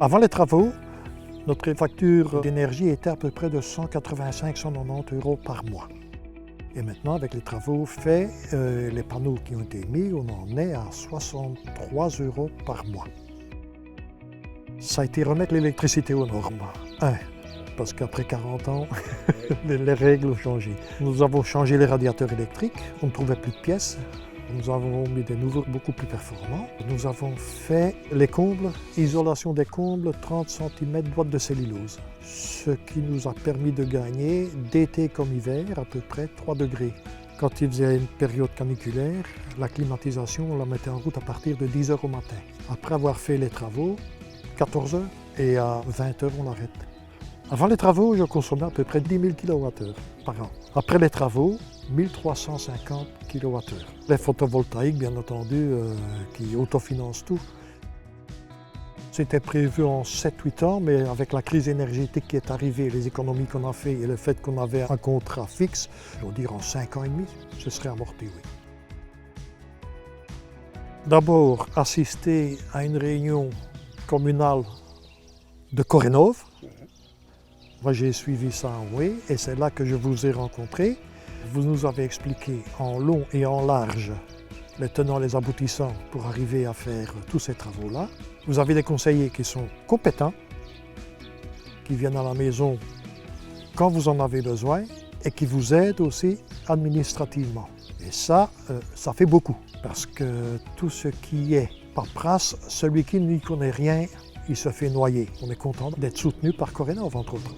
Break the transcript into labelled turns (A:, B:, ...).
A: Avant les travaux, notre facture d'énergie était à peu près de 185-190 € par mois. Et maintenant, avec les travaux faits, les panneaux qui ont été mis, on en est à 63 € par mois. Ça a été remettre l'électricité aux normes. Parce qu'après 40 ans, les règles ont changé. Nous avons changé les radiateurs électriques, on ne trouvait plus de pièces. Nous avons mis des nouveaux beaucoup plus performants. Nous avons fait les combles, isolation des combles, 30 cm boîte de cellulose. Ce qui nous a permis de gagner, d'été comme hiver, à peu près 3 degrés. Quand il faisait une période caniculaire, la climatisation, on la mettait en route à partir de 10 h au matin. Après avoir fait les travaux, 14 h, et à 20 h, on arrête. Avant les travaux, je consommais à peu près 10 000 kWh par an. Après les travaux, 1350 kWh. Les photovoltaïques, bien entendu, qui autofinancent tout. C'était prévu en 7-8 ans, mais avec la crise énergétique qui est arrivée, les économies qu'on a fait et le fait qu'on avait un contrat fixe, je veux dire en 5 ans et demi, ce serait amorti, oui. D'abord, assister à une réunion communale de Corénov. Moi, j'ai suivi ça en Houé et c'est là que je vous ai rencontré. Vous nous avez expliqué en long et en large les tenants et les aboutissants pour arriver à faire tous ces travaux-là. Vous avez des conseillers qui sont compétents, qui viennent à la maison quand vous en avez besoin et qui vous aident aussi administrativement. Et ça, ça fait beaucoup parce que tout ce qui est paperasse, celui qui n'y connaît rien, il se fait noyer. On est content d'être soutenu par Corénov, entre autres.